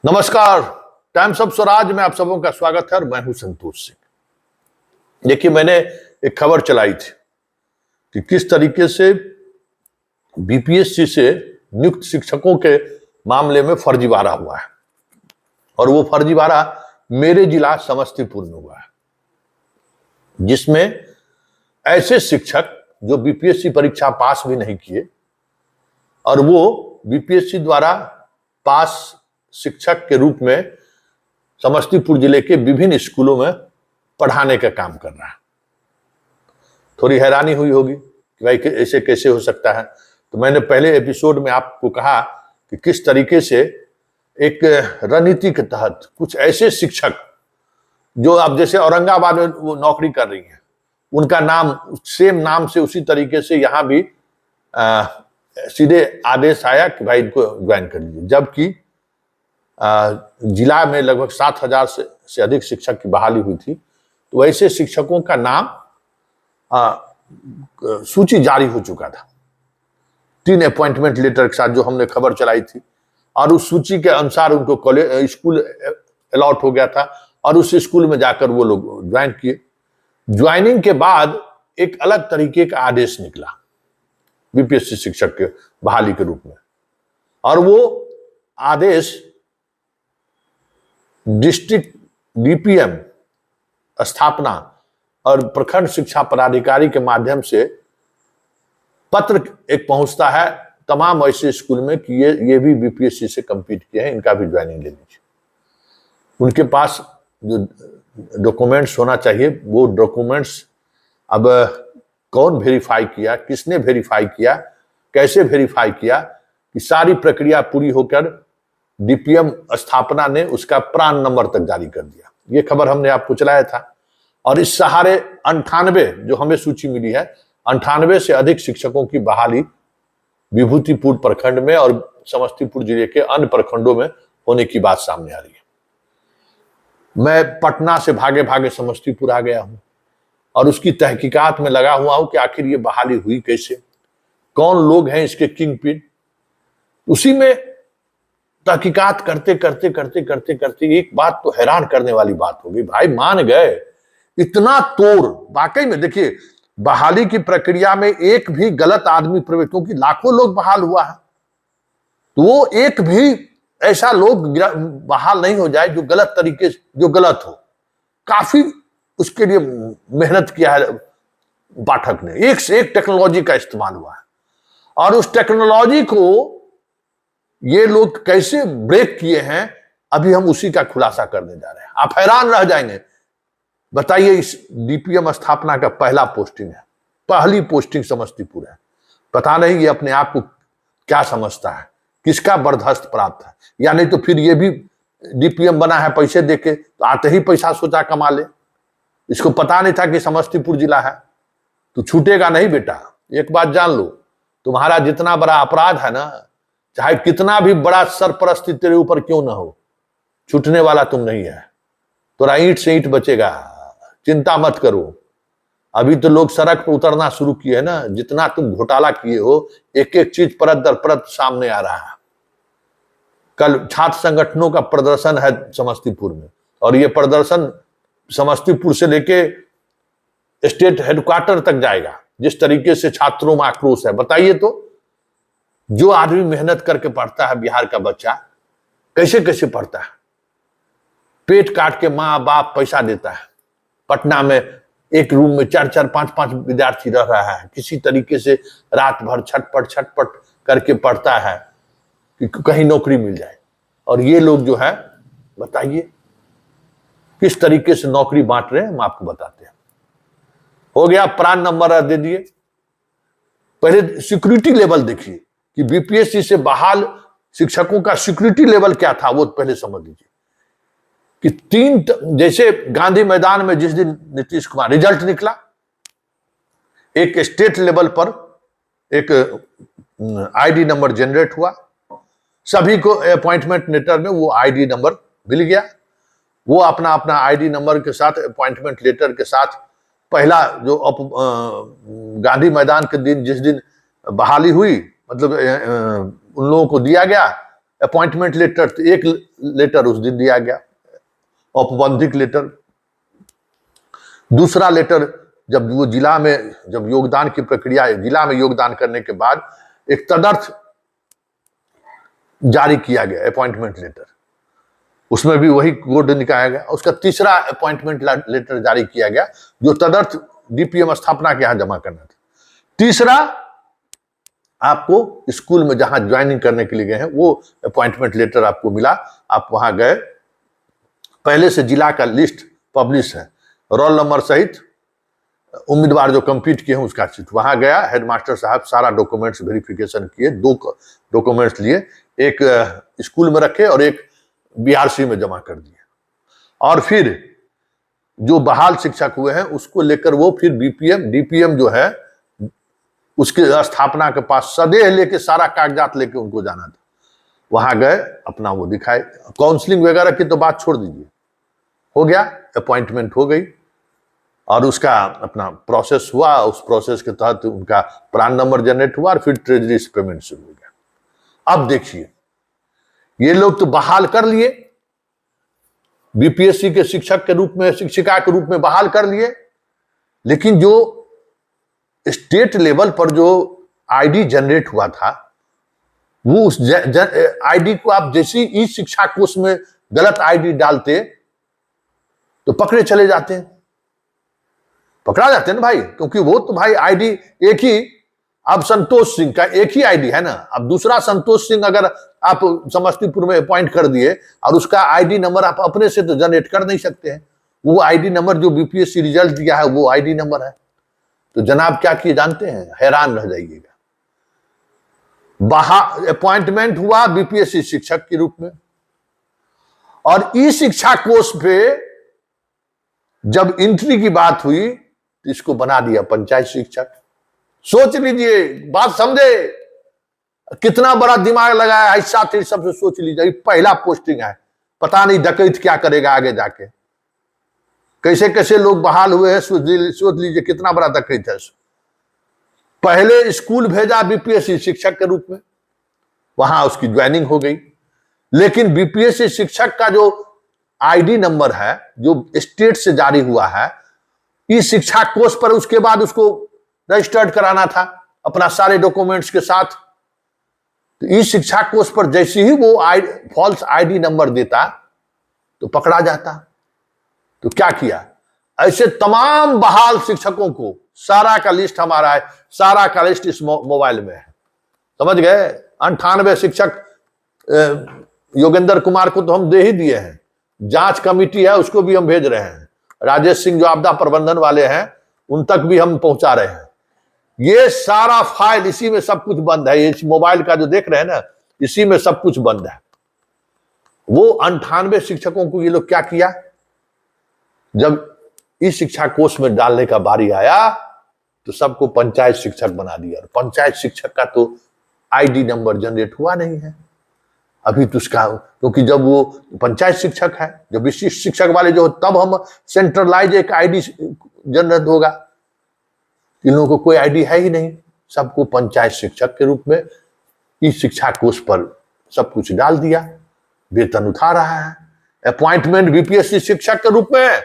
नमस्कार। Times of Swaraj में आप सबों का स्वागत है और मैं हूं संतोष सिंह। देखिए, मैंने एक खबर चलाई थी कि किस तरीके से बीपीएससी से नियुक्त शिक्षकों के मामले में फर्जीवाड़ा हुआ है और वो फर्जीवाड़ा मेरे जिला समस्तीपुर में हुआ है, जिसमें ऐसे शिक्षक जो बीपीएससी परीक्षा पास भी नहीं किए और वो बीपीएससी द्वारा पास शिक्षक के रूप में समस्तीपुर जिले के विभिन्न स्कूलों में पढ़ाने का काम कर रहा है। थोड़ी हैरानी हुई होगी कि भाई ऐसे कैसे हो सकता है। तो मैंने पहले एपिसोड में आपको कहा कि किस तरीके से एक रणनीति के तहत कुछ ऐसे शिक्षक जो अब जैसे औरंगाबाद में वो नौकरी कर रही हैं, उनका नाम सेम नाम से उसी तरीके से यहाँ भी सीधे आदेश आया कि भाई इनको ज्वाइन कर लीजिए, जबकि जिला में लगभग 7,000 से अधिक शिक्षक की बहाली हुई थी। तो ऐसे शिक्षकों का नाम सूची जारी हो चुका था 3 अपॉइंटमेंट लेटर के साथ, जो हमने खबर चलाई थी, और उस सूची के अनुसार उनको कॉलेज स्कूल अलॉट हो गया था और उस स्कूल में जाकर वो लोग ज्वाइन किए। ज्वाइनिंग के बाद एक अलग तरीके का आदेश निकला बीपीएससी शिक्षक के बहाली के रूप में, और वो आदेश डिस्ट्रिक्ट डीपीएम स्थापना और प्रखंड शिक्षा पदाधिकारी के माध्यम से पत्र एक पहुंचता है तमाम ऐसे स्कूल में कि ये भी बीपीएससी से कंप्लीट किए हैं, इनका भी ज्वाइनिंग ले लीजिए। उनके पास जो डॉक्यूमेंट्स होना चाहिए वो डॉक्यूमेंट्स अब कौन वेरीफाई किया, किसने वेरीफाई किया, कैसे वेरीफाई किया, कि सारी प्रक्रिया पूरी होकर डीपीएम स्थापना ने उसका प्रान नंबर तक जारी कर दिया। ये खबर हमने आपको चलाया था। और इस सहारे 98 जो हमें सूची मिली है, 98 से अधिक शिक्षकों की बहाली विभूतिपुर प्रखंड में और समस्तीपुर जिले के अन्य प्रखंडों में होने की बात सामने आ रही है। मैं पटना से भागे भागे समस्तीपुर आ गया हूं और उसकी तहकीकात में लगा हुआ हूं कि आखिर ये बहाली हुई कैसे, कौन लोग हैं इसके किंग पिन। उसी में तहकीकात करते करते करते करते करते एक बात तो हैरान करने वाली बात हो गई। भाई मान गए, इतना तोड़। वाकई में देखिए, बहाली की प्रक्रिया में एक भी गलत आदमी प्रवेश, क्योंकि लाखों लोग बहाल हुआ है, तो वो एक भी ऐसा लोग बहाल नहीं हो जाए जो गलत तरीके से, जो गलत हो। काफी उसके लिए मेहनत किया है पाठक ने, एक से एक टेक्नोलॉजी का इस्तेमाल हुआ है और उस टेक्नोलॉजी को ये लोग कैसे ब्रेक किए हैं, अभी हम उसी का खुलासा करने जा रहे हैं। आप हैरान रह जाएंगे। बताइए, इस डीपीएम स्थापना का पहला पोस्टिंग है, पहली पोस्टिंग समस्तीपुर है। पता नहीं ये अपने आप को क्या समझता है, किसका बर्दाश्त प्राप्त है, या नहीं तो फिर ये भी डीपीएम बना है पैसे देके, तो आते ही पैसा सोचा कमा ले। इसको पता नहीं था कि समस्तीपुर जिला है। तो छूटेगा नहीं बेटा, एक बात जान लो, तुम्हारा जितना बड़ा अपराध है ना, चाहे कितना भी बड़ा सरपरस्ती तेरे ऊपर क्यों ना हो, छूटने वाला तुम नहीं है। थोड़ा ईंट से ईंट बचेगा, चिंता मत करो। अभी तो लोग सड़क पर उतरना शुरू किए ना, जितना तुम घोटाला किए हो, एक एक चीज परत दर परत सामने आ रहा है। कल छात्र संगठनों का प्रदर्शन है समस्तीपुर में, और ये प्रदर्शन समस्तीपुर से लेके स्टेट हेडक्वार्टर तक जाएगा। जिस तरीके से छात्रों में आक्रोश है, बताइए तो, जो आदमी मेहनत करके पढ़ता है, बिहार का बच्चा कैसे कैसे पढ़ता है, पेट काट के माँ बाप पैसा देता है। पटना में एक रूम में 4-4, 5-5 विद्यार्थी रह रहा है, किसी तरीके से रात भर छटपट छटपट करके पढ़ता है कि कहीं नौकरी मिल जाए। और ये लोग जो है, बताइए किस तरीके से नौकरी बांट रहे हैं, हम आपको बताते हैं। हो गया, प्रान नंबर दे दिए। पहले सिक्योरिटी लेवल देखिए कि बीपीएससी से बहाल शिक्षकों का सिक्योरिटी लेवल क्या था, वो पहले समझ लीजिए। कि 3 जैसे गांधी मैदान में जिस दिन नीतीश कुमार रिजल्ट निकला, एक स्टेट लेवल पर एक आईडी नंबर जनरेट हुआ, सभी को अपॉइंटमेंट लेटर में वो आईडी नंबर मिल गया। वो अपना अपना आईडी नंबर के साथ, अपॉइंटमेंट लेटर के साथ, पहला जो गांधी मैदान के दिन जिस दिन बहाली हुई, मतलब उन लोगों को दिया गया अपॉइंटमेंट लेटर, एक लेटर उस दिन दिया गया, औपबंधिक लेटर। दूसरा लेटर जब वो जिला में, जब योगदान की प्रक्रिया, जिला में योगदान करने के बाद एक तदर्थ जारी किया गया अपॉइंटमेंट लेटर, उसमें भी वही कोड निकाला गया। उसका तीसरा अपॉइंटमेंट लेटर जारी किया गया जो तदर्थ डीपीएम स्थापना के यहां जमा करना था। तीसरा, आपको स्कूल में जहां ज्वाइनिंग करने के लिए गए हैं वो अपॉइंटमेंट लेटर आपको मिला, आप वहां गए, पहले से जिला का लिस्ट पब्लिश है, रोल नंबर सहित उम्मीदवार जो कंप्लीट किए हैं उसका चिट। वहां गया, हेडमास्टर साहब सारा डॉक्यूमेंट्स वेरिफिकेशन किए, 2 डॉक्यूमेंट्स लिए, एक स्कूल में रखे और एक बीआरसी में जमा कर दिए। और फिर जो बहाल शिक्षक हुए हैं उसको लेकर वो फिर डीपीएम जो है उसके स्थापना के पास सदेह लेके सारा कागजात लेके उनको जाना था। वहां गए, अपना वो दिखाए, काउंसलिंग वगैरह की तो बात छोड़ दीजिए, हो गया, अपॉइंटमेंट हो गई और उसका अपना प्रोसेस हुआ। उस प्रोसेस के तहत उनका प्रान नंबर जनरेट हुआ और फिर ट्रेजरी से पेमेंट शुरू हो गया। अब देखिए, ये लोग तो बहाल कर लिए, बीपीएससी के शिक्षक के रूप में, शिक्षिका के रूप में बहाल कर लिए, लेकिन जो स्टेट लेवल पर जो आईडी जनरेट हुआ था वो उस आईडी को आप जैसे ई शिक्षा कोष में गलत आईडी डालते तो पकड़े चले जाते हैं, पकड़ा जाते हैं ना भाई, क्योंकि वो तो भाई आईडी एक ही, अब संतोष सिंह का एक ही आईडी है ना। अब दूसरा संतोष सिंह अगर आप समस्तीपुर में अपॉइंट कर दिए और उसका आईडी नंबर आप अपने से तो जनरेट कर नहीं सकते हैं, वो आईडी नंबर जो बीपीएससी रिजल्ट दिया है वो आईडी नंबर है। तो जनाब क्या किए जानते हैं, हैरान रह जाइएगा। अपॉइंटमेंट हुआ बीपीएससी शिक्षक के रूप में और ई शिक्षा कोष पे जब एंट्री की बात हुई तो इसको बना दिया पंचायत शिक्षक। सोच लीजिए, बात समझे, कितना बड़ा दिमाग लगाया है, साथ ही सबसे सोच लीजिए, पहला पोस्टिंग है, पता नहीं डकैत क्या करेगा आगे जाके, कैसे कैसे लोग बहाल हुए हैं, सोच लीजिए कितना बड़ा डकैत है। पहले स्कूल भेजा बीपीएससी शिक्षक के रूप में, वहां उसकी ज्वाइनिंग हो गई, लेकिन बीपीएससी शिक्षक का जो आईडी नंबर है जो स्टेट से जारी हुआ है इस शिक्षा कोष पर, उसके बाद उसको रजिस्टर्ड कराना था अपना सारे डॉक्यूमेंट्स के साथ। तो इस शिक्षा कोष पर जैसे ही वो फॉल्स आईडी नंबर देता तो पकड़ा जाता। तो क्या किया, ऐसे तमाम बहाल शिक्षकों को सारा का लिस्ट हमारा है, सारा का लिस्ट इस मोबाइल में है, समझ गए। 98 शिक्षक योगेंद्र कुमार को तो हम दे ही दिए हैं, जांच कमेटी है उसको भी हम भेज रहे हैं, राजेश सिंह जो आपदा प्रबंधन वाले हैं उन तक भी हम पहुंचा रहे हैं। ये सारा फाइल, इसी में सब कुछ बंद है, इस मोबाइल का जो देख रहे हैं ना, इसी में सब कुछ बंद है। वो 98 शिक्षकों को ये लोग क्या किया, जब इस शिक्षा कोष में डालने का बारी आया तो सबको पंचायत शिक्षक बना दिया। और पंचायत शिक्षक का तो आईडी नंबर जनरेट हुआ नहीं है अभी तो उसका, क्योंकि जब वो पंचायत शिक्षक है, जब विशिष्ट शिक्षक वाले जो, तब हम सेंट्रलाइज एक आईडी जनरेट होगा। इन लोगों को कोई आईडी है ही नहीं, सबको पंचायत शिक्षक के रूप में इस शिक्षा कोष पर सब कुछ डाल दिया, वेतन उठा रहा है, अपॉइंटमेंट बीपीएससी शिक्षक के रूप में।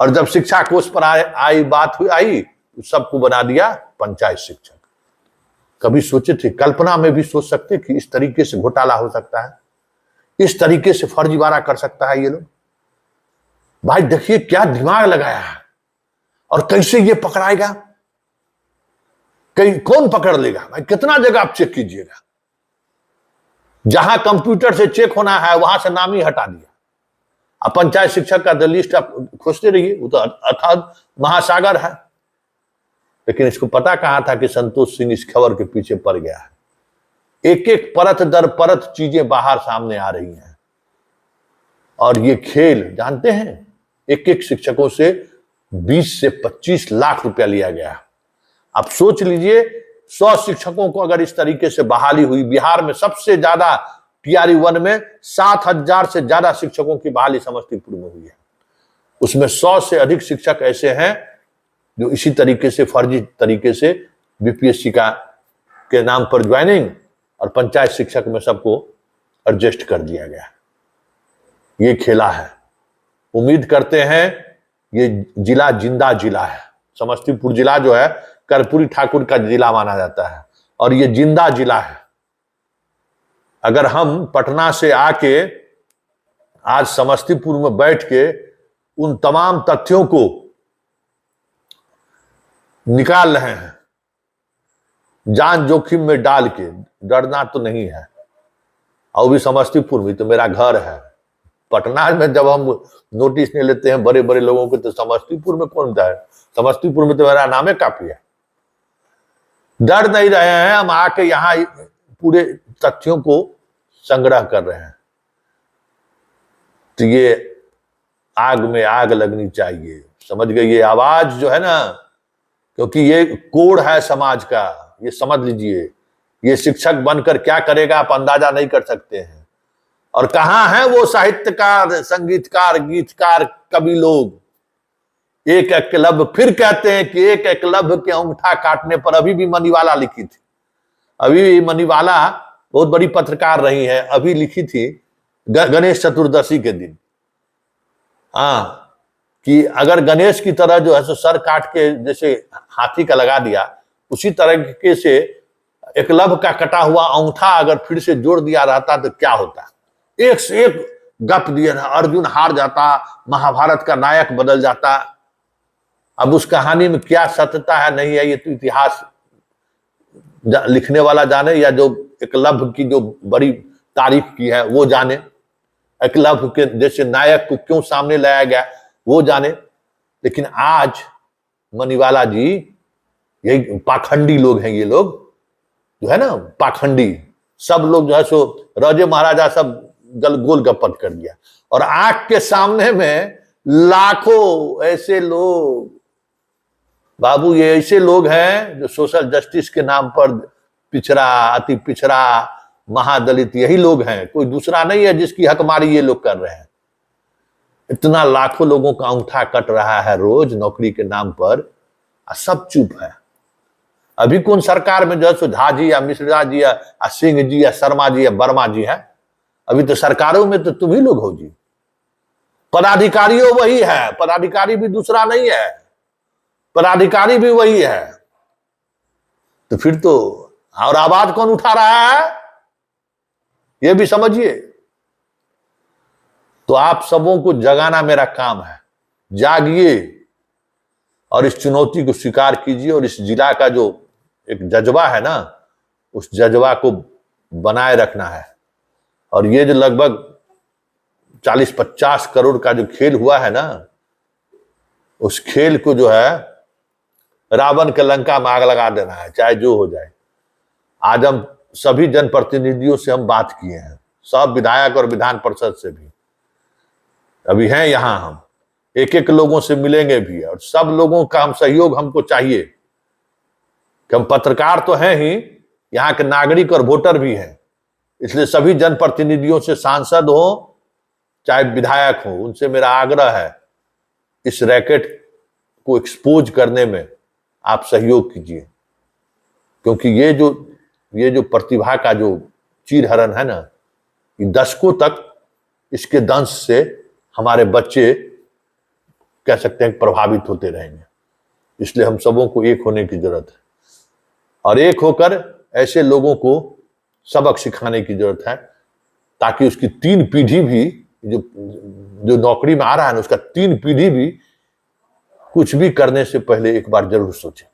और जब शिक्षा कोष पर आई बात हुई, आई सबको बना दिया पंचायत शिक्षक। कभी सोचे थे, कल्पना में भी सोच सकते कि इस तरीके से घोटाला हो सकता है, इस तरीके से फर्जीवाड़ा कर सकता है ये लोग। भाई देखिए क्या दिमाग लगाया है, और कैसे ये पकड़ाएगा, कौन पकड़ लेगा भाई, कितना जगह आप चेक कीजिएगा, जहां कंप्यूटर से चेक होना है वहां से नाम ही हटा दिया। अब पंचायत शिक्षक का लिस्ट आप खोजते रहिए, वो तो अथाह महासागर है। लेकिन इसको पता कहां था कि संतोष सिंह इस खबर के पीछे पड़ गया है। एक एक परत दर परत चीजें बाहर सामने आ रही हैं, और ये खेल जानते हैं, एक एक शिक्षकों से 20 से 25 लाख रुपया लिया गया। आप सोच लीजिए, 100 शिक्षकों को अगर इस तरीके से बहाली हुई, बिहार में सबसे ज्यादा टीआरई 1 में 7,000 से ज्यादा शिक्षकों की बहाली समस्तीपुर में हुई है। उसमें 100 से अधिक शिक्षक ऐसे हैं जो इसी तरीके से, फर्जी तरीके से बीपीएससी का के नाम पर ज्वाइनिंग और पंचायत शिक्षक में सबको एडजस्ट कर दिया गया। ये खेला है। उम्मीद करते हैं ये जिला जिंदा जिला है। समस्तीपुर जिला जो है कर्पूरी ठाकुर का जिला माना जाता है और ये जिंदा जिला है। अगर हम पटना से आके आज समस्तीपुर में बैठ के उन तमाम तथ्यों को निकाल रहे हैं, जान जोखिम में डाल के, डरना तो नहीं है। और भी समस्तीपुर में तो मेरा घर है। पटना में जब हम नोटिस नहीं लेते हैं बड़े बड़े लोगों के, तो समस्तीपुर में कौन है? समस्तीपुर में तो मेरा नाम है काफी है। डर नहीं रहे हैं, हम आके यहाँ पूरे तथ्यों को संग्रह कर रहे हैं। तो ये आग में आग लगनी चाहिए, समझ गए? ये आवाज जो है ना, क्योंकि ये कोड है समाज का, ये समझ लीजिए। ये शिक्षक बनकर क्या करेगा आप अंदाजा नहीं कर सकते हैं। और कहां है वो साहित्यकार, संगीतकार, गीतकार, कवि लोग? एक एकलव्य, फिर कहते हैं कि एक एकलव्य के अंगूठा काटने पर, अभी भी मनीवाला लिखी थी, अभी भी मनीवाला बहुत बड़ी पत्रकार रही है, अभी लिखी थी गणेश चतुर्दशी के दिन, हाँ, कि अगर गणेश की तरह जो है सो सर काट के जैसे हाथी का लगा दिया, उसी तरीके से एकलव्य का कटा हुआ अंगूठा अगर फिर से जोड़ दिया रहता तो क्या होता। एक से एक गप दिया था। अर्जुन हार जाता, महाभारत का नायक बदल जाता। अब उस कहानी में क्या सत्यता है नहीं है, ये तो इतिहास लिखने वाला जाने, या जो एकलव्य की जो बड़ी तारीफ की है वो जाने। एकलव्य के जैसे नायक को क्यों सामने लाया गया वो जाने। लेकिन आज मनीवाला जी, यही पाखंडी लोग हैं, ये लोग जो है ना पाखंडी, सब लोग जो है सो राजे महाराजा सब गोल गप्पट कर दिया। और आंख के सामने में लाखों ऐसे लोग, बाबू ये ऐसे लोग हैं जो सोशल जस्टिस के नाम पर पिछड़ा, अति पिछड़ा, महादलित, यही लोग हैं, कोई दूसरा नहीं है जिसकी हकमारी ये लोग कर रहे हैं। इतना लाखों लोगों का अंगूठा कट रहा है रोज नौकरी के नाम पर, सब चुप है। अभी कौन सरकार में जो है झा जी या मिश्रा जी या सिंह जी या शर्मा जी या वर्मा जी है? अभी तो सरकारों में तो तुम ही लोग हो जी। पदाधिकारियों वही है, पदाधिकारी भी दूसरा नहीं है, पदाधिकारी भी वही है। तो फिर तो और आवाज कौन उठा रहा है ये भी समझिए। तो आप सबों को जगाना मेरा काम है। जागिए और इस चुनौती को स्वीकार कीजिए और इस जिला का जो एक जज्बा है ना, उस जज्बा को बनाए रखना है। और ये जो लगभग 40-50 करोड़ का जो खेल हुआ है ना, उस खेल को जो है रावण के लंका में आग लगा देना है, चाहे जो हो जाए। आज हम सभी जनप्रतिनिधियों से हम बात किए हैं, सब विधायक और विधान परिषद से भी अभी हैं यहाँ, हम एक एक लोगों से मिलेंगे भी। और सब लोगों का हम सहयोग हमको चाहिए कि हम पत्रकार तो हैं ही, यहाँ के नागरिक और वोटर भी हैं। इसलिए सभी जनप्रतिनिधियों से, सांसद हो चाहे विधायक हो, उनसे मेरा आग्रह है इस रैकेट को एक्सपोज करने में आप सहयोग कीजिए। क्योंकि ये जो प्रतिभा का जो चीरहरण है ना, ये दशकों तक इसके दंश से हमारे बच्चे कह सकते हैं प्रभावित होते रहेंगे। इसलिए हम सबों को एक होने की जरूरत है और एक होकर ऐसे लोगों को सबक सिखाने की जरूरत है, ताकि उसकी 3 पीढ़ी भी, जो नौकरी में आ रहा है ना, उसका 3 पीढ़ी भी कुछ भी करने से पहले एक बार जरूर सोचे।